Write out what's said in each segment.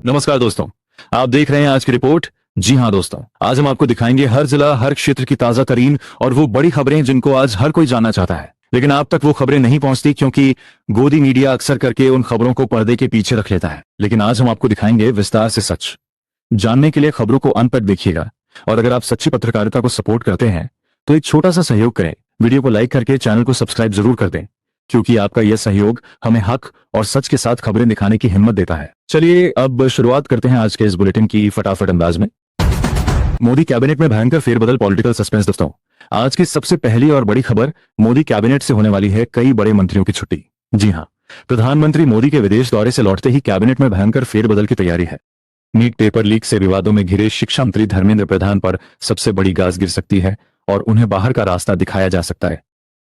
नमस्कार दोस्तों, आप देख रहे हैं आज की रिपोर्ट। जी हां दोस्तों, आज हम आपको दिखाएंगे हर जिला हर क्षेत्र की ताजा तरीन और वो बड़ी खबरें जिनको आज हर कोई जानना चाहता है, लेकिन आप तक वो खबरें नहीं पहुंचती क्योंकि गोदी मीडिया अक्सर करके उन खबरों को पर्दे के पीछे रख लेता है। लेकिन आज हम आपको दिखाएंगे विस्तार से सच। जानने के लिए खबरों को अंत तक देखिएगा और अगर आप सच्ची पत्रकारिता को सपोर्ट करते हैं तो एक छोटा सा सहयोग करें, वीडियो को लाइक करके चैनल को सब्सक्राइब जरूर कर दें, क्योंकि आपका यह सहयोग हमें हक और सच के साथ खबरें दिखाने की हिम्मत देता है। चलिए अब शुरुआत करते हैं आज के इस बुलेटिन की फटाफट अंदाज में। मोदी कैबिनेट में भयंकर फेरबदल, पॉलिटिकल सस्पेंस। दोस्तों, आज की सबसे पहली और बड़ी खबर, मोदी कैबिनेट से होने वाली है कई बड़े मंत्रियों की छुट्टी। जी हां, प्रधानमंत्री मोदी के विदेश दौरे से लौटते ही कैबिनेट में भयंकर फेरबदल की तैयारी है। नीट पेपर लीक से विवादों में घिरे शिक्षा मंत्री धर्मेंद्र प्रधान पर सबसे बड़ी गाज गिर सकती है और उन्हें बाहर का रास्ता दिखाया जा सकता है।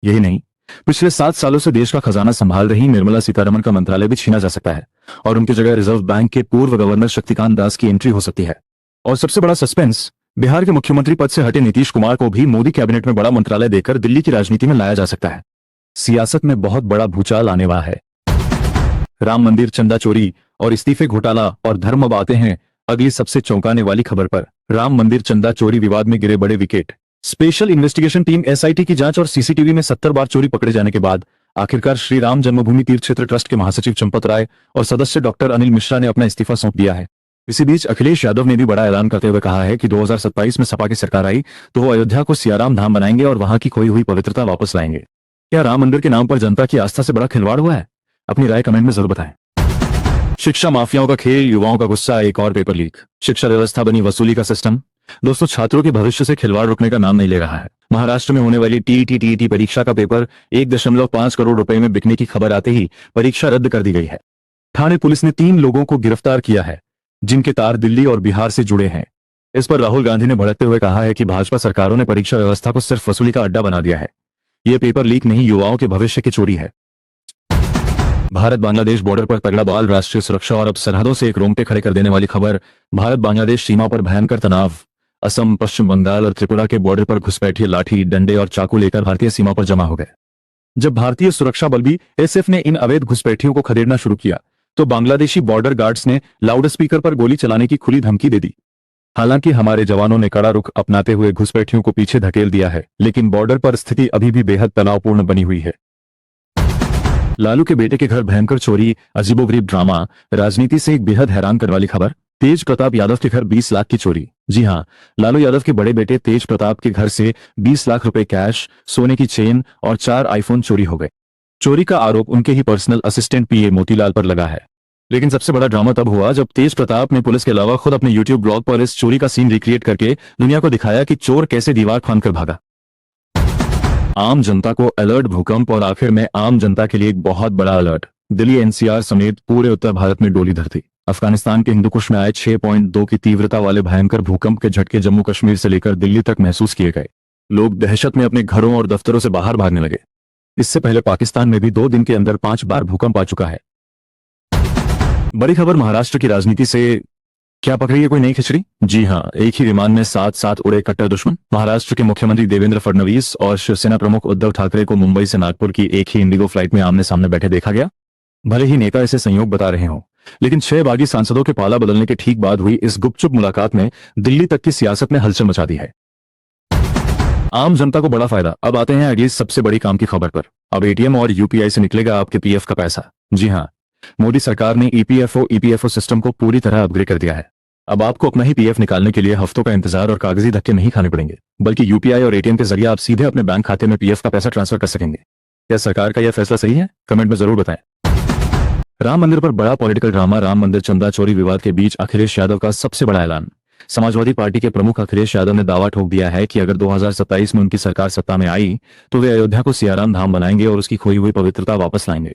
यही नहीं, पिछले 7 सालों से देश का खजाना संभाल रही निर्मला सीतारमण का मंत्रालय भी छीना जा सकता है और उनकी जगह रिजर्व बैंक के पूर्व गवर्नर शक्तिकांत दास की एंट्री हो सकती है। और सबसे बड़ा सस्पेंस, बिहार के मुख्यमंत्री पद से हटे नीतीश कुमार को भी मोदी कैबिनेट में बड़ा मंत्रालय देकर दिल्ली की राजनीति में लाया जा सकता है। सियासत में बहुत बड़ा भूचाल आने वाला है। राम मंदिर चंदा चोरी और इस्तीफे घोटाला और धर्म। अब आते हैं अगली सबसे चौंकाने वाली खबर पर। राम मंदिर चंदा चोरी विवाद में गिरे बड़े wicket. Special investigation team SIT की जांच और सीसीटीवी में 70 बार चोरी पकड़े जाने के बाद आखिरकार श्री राम जन्मभूमि तीर्थ क्षेत्र ट्रस्ट के महासचिव चंपत राय और सदस्य डॉक्टर अनिल मिश्रा ने अपना इस्तीफा सौंप दिया है। इसी बीच अखिलेश यादव ने भी बड़ा ऐलान करते हुए कहा है कि 2027 में सपा की सरकार आई तो वो अयोध्या को सियाराम धाम बनाएंगे और वहां की खोई हुई पवित्रता वापस लाएंगे। क्या राम मंदिर के नाम पर जनता की आस्था से बड़ा खिलवाड़ हुआ है? अपनी राय कमेंट में जरूर बताएं। शिक्षा माफियाओं का खेल, युवाओं का गुस्सा, एक और पेपर लीक। शिक्षा व्यवस्था बनी वसूली का सिस्टम। दोस्तों, छात्रों के भविष्य से खिलवाड़ रुकने का नाम नहीं ले रहा है। महाराष्ट्र में होने वाली टीईटी परीक्षा का पेपर 1.5 करोड़ रुपए में बिकने की खबर आते ही परीक्षा रद्द कर दी गई है। ठाणे पुलिस ने 3 लोगों को गिरफ्तार किया है जिनके तार दिल्ली और बिहार से जुड़े हैं। इस पर राहुल गांधी ने भड़कते हुए कहा है कि भाजपा सरकारों ने परीक्षा व्यवस्था को सिर्फ वसूली का अड्डा बना दिया है। यह पेपर लीक नहीं, युवाओं के भविष्य की चोरी है। भारत बांग्लादेश बॉर्डर पर तगड़ा बवाल, राष्ट्रीय सुरक्षा और अब सरहदों से एक रोंगटे खड़े कर देने वाली खबर। भारत बांग्लादेश सीमा पर भयंकर तनाव। असम, पश्चिम बंगाल और त्रिपुरा के बॉर्डर पर घुसपैठिए लाठी, डंडे और चाकू लेकर भारतीय सीमा पर जमा हो गए। जब भारतीय सुरक्षा बल बीएसएफ ने इन अवैध घुसपैठियों को खदेड़ना शुरू किया तो बांग्लादेशी बॉर्डर गार्ड्स ने लाउड स्पीकर पर गोली चलाने की खुली धमकी दे दी। हालांकि हमारे जवानों ने कड़ा रुख अपनाते हुए घुसपैठियों को पीछे धकेल दिया है, लेकिन बॉर्डर पर स्थिति अभी भी बेहद तनावपूर्ण बनी हुई है। लालू के बेटे के घर भयंकर चोरी, अजीबोगरीब ड्रामा। राजनीति से एक बेहद हैरान करने वाली खबर, तेज प्रताप यादव के घर 20 लाख की चोरी। जी हां, लालू यादव के बड़े बेटे तेज प्रताप के घर से 20 लाख रुपए कैश, सोने की चेन और 4 आईफोन चोरी हो गए। चोरी का आरोप उनके ही पर्सनल असिस्टेंट पीए मोतीलाल पर लगा है। लेकिन सबसे बड़ा ड्रामा तब हुआ जब तेज प्रताप ने पुलिस के अलावा खुद अपने यूट्यूब ब्लॉग पर इस चोरी का सीन रिक्रिएट करके दुनिया को दिखाया कि चोर कैसे दीवार फांदकर भागा। आम जनता को अलर्ट, भूकंप और आखिर में आम जनता के लिए एक बहुत बड़ा अलर्ट। दिल्ली एनसीआर समेत पूरे उत्तर भारत में डोली धरती। अफगानिस्तान के हिंदुकुश में आए 6.2 की तीव्रता वाले भयंकर भूकंप के झटके जम्मू कश्मीर से लेकर दिल्ली तक महसूस किए गए। लोग दहशत में अपने घरों और दफ्तरों से बाहर भागने लगे। इससे पहले पाकिस्तान में भी 2 दिन के अंदर 5 बार भूकंप आ चुका है। बड़ी खबर, महाराष्ट्र की राजनीति से क्या पकड़ी है कोई नई खिचड़ी? जी हां, एक ही विमान में साथ उड़े कट्टर दुश्मन। महाराष्ट्र के मुख्यमंत्री देवेंद्र फडणवीस और शिवसेना प्रमुख उद्धव ठाकरे को मुंबई से नागपुर की एक ही इंडिगो फ्लाइट में आमने सामने बैठे देखा गया। भले ही नेता इसे संयोग बता रहे हों, लेकिन 6 बागी सांसदों के पाला बदलने के ठीक बाद हुई इस गुपचुप मुलाकात में दिल्ली तक की सियासत में हलचल मचा दी है। आम जनता को बड़ा फायदा। अब आते हैं अगली सबसे बड़ी काम की खबर पर। अब एटीएम और यूपीआई से निकलेगा आपके पीएफ का पैसा। जी हां, मोदी सरकार ने ईपीएफओ सिस्टम को पूरी तरह अपग्रेड कर दिया है। अब आपको अपना ही पीएफ निकालने के लिए हफ्तों का इंतजार और कागजी धक्के नहीं खाने पड़ेंगे, बल्कि यूपीआई और एटीएम के जरिए आप सीधे अपने बैंक खाते में पीएफ का पैसा ट्रांसफर कर सकेंगे। क्या सरकार का यह फैसला सही है? कमेंट में जरूर बताएं। राम मंदिर पर बड़ा पॉलिटिकल ड्रामा। राम मंदिर चंदा चोरी विवाद के बीच अखिलेश यादव का सबसे बड़ा ऐलान। समाजवादी पार्टी के प्रमुख अखिलेश यादव ने दावा ठोक दिया है कि अगर 2027 में उनकी सरकार सत्ता में आई तो वे अयोध्या को सियाराम धाम बनाएंगे और उसकी खोई हुई पवित्रता वापस लाएंगे।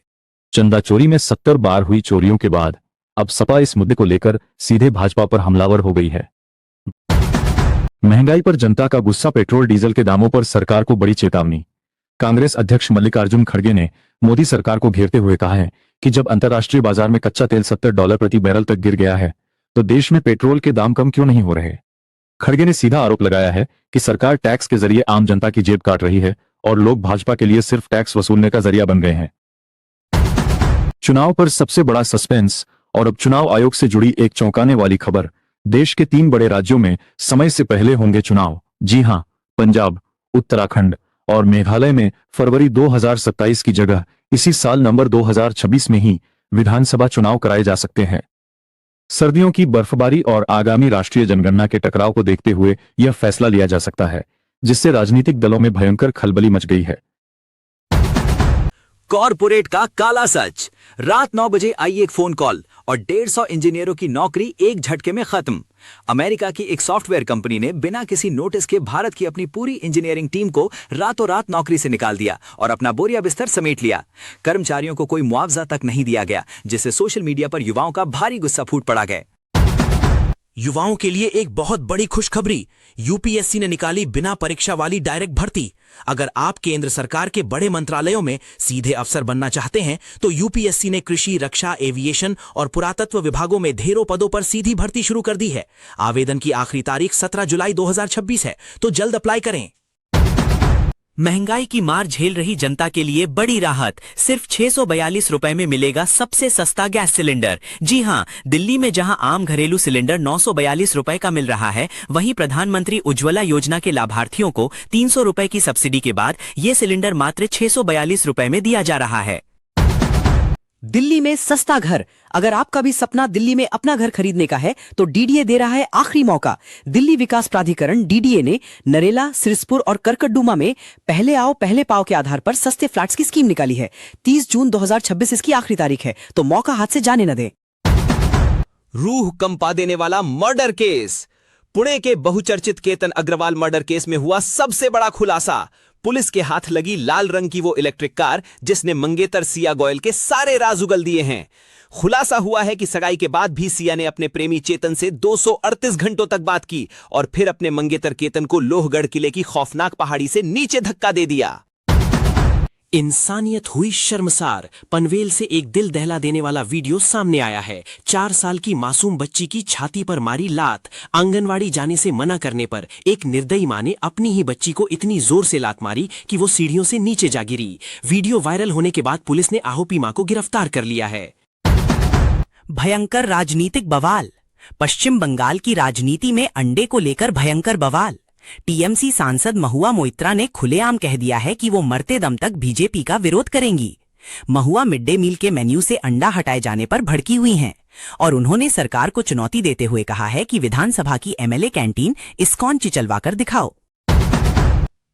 चंदा चोरी में 70 बार हुई चोरियों के बाद अब सपा इस मुद्दे को लेकर सीधे भाजपा पर हमलावर हो गई है। महंगाई पर जनता का गुस्सा, पेट्रोल डीजल के दामों पर सरकार को बड़ी चेतावनी। कांग्रेस अध्यक्ष मल्लिकार्जुन खड़गे ने मोदी सरकार को घेरते हुए कहा है कि जब अंतर्राष्ट्रीय बाजार में कच्चा तेल $70 प्रति बैरल तक गिर गया है तो देश में पेट्रोल के दाम कम क्यों नहीं हो रहे। खड़गे ने सीधा आरोप लगाया है कि सरकार टैक्स के जरिए आम जनता की जेब काट रही है और लोग भाजपा के लिए सिर्फ टैक्स वसूलने का जरिया बन गए हैं। चुनाव पर सबसे बड़ा सस्पेंस, और अब चुनाव आयोग से जुड़ी एक चौंकाने वाली खबर। देश के 3 बड़े राज्यों में समय से पहले होंगे चुनाव। जी हां, पंजाब, उत्तराखंड और मेघालय में फरवरी 2027 की जगह इसी साल नवंबर 2026 में ही विधानसभा चुनाव कराए जा सकते हैं। सर्दियों की बर्फबारी और आगामी राष्ट्रीय जनगणना के टकराव को देखते हुए यह फैसला लिया जा सकता है, जिससे राजनीतिक दलों में भयंकर खलबली मच गई है। कॉरपोरेट का काला सच। रात 9 बजे आई एक फोन कॉल और 150 इंजीनियरों की नौकरी एक झटके में खत्म। अमेरिका की एक सॉफ्टवेयर कंपनी ने बिना किसी नोटिस के भारत की अपनी पूरी इंजीनियरिंग टीम को रातों रात नौकरी से निकाल दिया और अपना बोरिया बिस्तर समेट लिया। कर्मचारियों को कोई मुआवजा तक नहीं दिया गया, जिससे सोशल मीडिया पर युवाओं का भारी गुस्सा फूट पड़ा गया। युवाओं के लिए एक बहुत बड़ी खुशखबरी। यूपीएससी ने निकाली बिना परीक्षा वाली डायरेक्ट भर्ती। अगर आप केंद्र सरकार के बड़े मंत्रालयों में सीधे अफसर बनना चाहते हैं तो यूपीएससी ने कृषि, रक्षा, एविएशन और पुरातत्व विभागों में ढेरों पदों पर सीधी भर्ती शुरू कर दी है। आवेदन की आखिरी तारीख 17 जुलाई 2026 है, तो जल्द अप्लाई करें। महंगाई की मार झेल रही जनता के लिए बड़ी राहत। सिर्फ 642 रुपए में मिलेगा सबसे सस्ता गैस सिलेंडर। जी हां, दिल्ली में जहां आम घरेलू सिलेंडर 942 रुपए का मिल रहा है, वहीं प्रधानमंत्री उज्ज्वला योजना के लाभार्थियों को 300 रुपए की सब्सिडी के बाद ये सिलेंडर मात्र 642 रुपए में दिया जा रहा है। दिल्ली में सस्ता घर। अगर आपका भी सपना दिल्ली में अपना घर खरीदने का है तो डीडीए दे रहा है आखिरी मौका। दिल्ली विकास प्राधिकरण डीडीए ने नरेला, सिरसपुर और करकटडुमा में पहले आओ पहले पाओ के आधार पर सस्ते फ्लैट्स की स्कीम निकाली है। 30 जून 2026 इसकी आखिरी तारीख है, तो मौका हाथ से जाने न दें। रूह कंपा देने वाला मर्डर केस। पुणे के बहुचर्चित केतन अग्रवाल मर्डर केस में हुआ सबसे बड़ा खुलासा। पुलिस के हाथ लगी लाल रंग की वो इलेक्ट्रिक कार जिसने मंगेतर सिया गोयल के सारे राज उगल दिए हैं। खुलासा हुआ है कि सगाई के बाद भी सिया ने अपने प्रेमी चेतन से 238 घंटों तक बात की और फिर अपने मंगेतर केतन को लोहगढ़ किले की खौफनाक पहाड़ी से नीचे धक्का दे दिया। इंसानियत हुई शर्मसार। पनवेल से एक दिल दहला देने वाला वीडियो सामने आया है। 4 साल की मासूम बच्ची की छाती पर मारी लात। आंगनवाड़ी जाने से मना करने पर एक निर्दयी मां ने अपनी ही बच्ची को इतनी जोर से लात मारी कि वो सीढ़ियों से नीचे जा गिरी। वीडियो वायरल होने के बाद पुलिस ने आरोपी मां को गिरफ्तार कर लिया है। भयंकर राजनीतिक बवाल। पश्चिम बंगाल की राजनीति में अंडे को लेकर भयंकर बवाल। टीएमसी सांसद महुआ मोइत्रा ने खुलेआम कह दिया है कि वो मरते दम तक बीजेपी का विरोध करेंगी। महुआ मिड डे मील के मेन्यू से अंडा हटाए जाने पर भड़की हुई हैं और उन्होंने सरकार को चुनौती देते हुए कहा है कि विधानसभा की एमएलए कैंटीन इस्कॉन चिचलवाकर दिखाओ।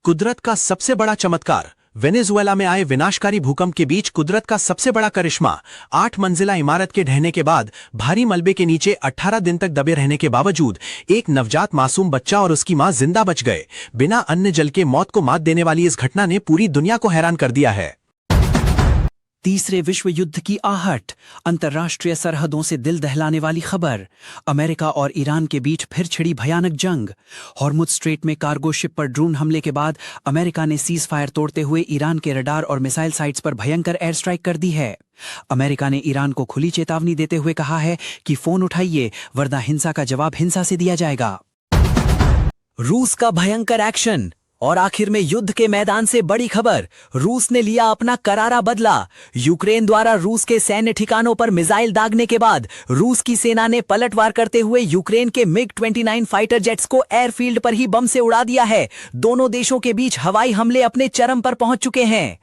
कुदरत का सबसे बड़ा चमत्कार। वेनेजुएला में आए विनाशकारी भूकंप के बीच कुदरत का सबसे बड़ा करिश्मा। 8 मंजिला इमारत के ढहने के बाद भारी मलबे के नीचे 18 दिन तक दबे रहने के बावजूद एक नवजात मासूम बच्चा और उसकी मां जिंदा बच गए। बिना अन्न जल के मौत को मात देने वाली इस घटना ने पूरी दुनिया को हैरान कर दिया है। तीसरे विश्व युद्ध की आहट। अंतर्राष्ट्रीय सरहदों से दिल दहलाने वाली खबर। अमेरिका और ईरान के बीच फिर छिड़ी भयानक जंग। हॉर्मुज स्ट्रेट में कार्गो शिप पर ड्रोन हमले के बाद अमेरिका ने सीज फायर तोड़ते हुए ईरान के रडार और मिसाइल साइट्स पर भयंकर एयर स्ट्राइक कर दी है। अमेरिका ने ईरान को खुली चेतावनी देते हुए कहा है कि फोन उठाइए, वरना हिंसा का जवाब हिंसा से दिया जाएगा। रूस का भयंकर एक्शन। और आखिर में युद्ध के मैदान से बड़ी खबर। रूस ने लिया अपना करारा बदला। यूक्रेन द्वारा रूस के सैन्य ठिकानों पर मिसाइल दागने के बाद रूस की सेना ने पलटवार करते हुए यूक्रेन के मिग-29 फाइटर जेट्स को एयरफील्ड पर ही बम से उड़ा दिया है। दोनों देशों के बीच हवाई हमले अपने चरम पर पहुंच चुके हैं।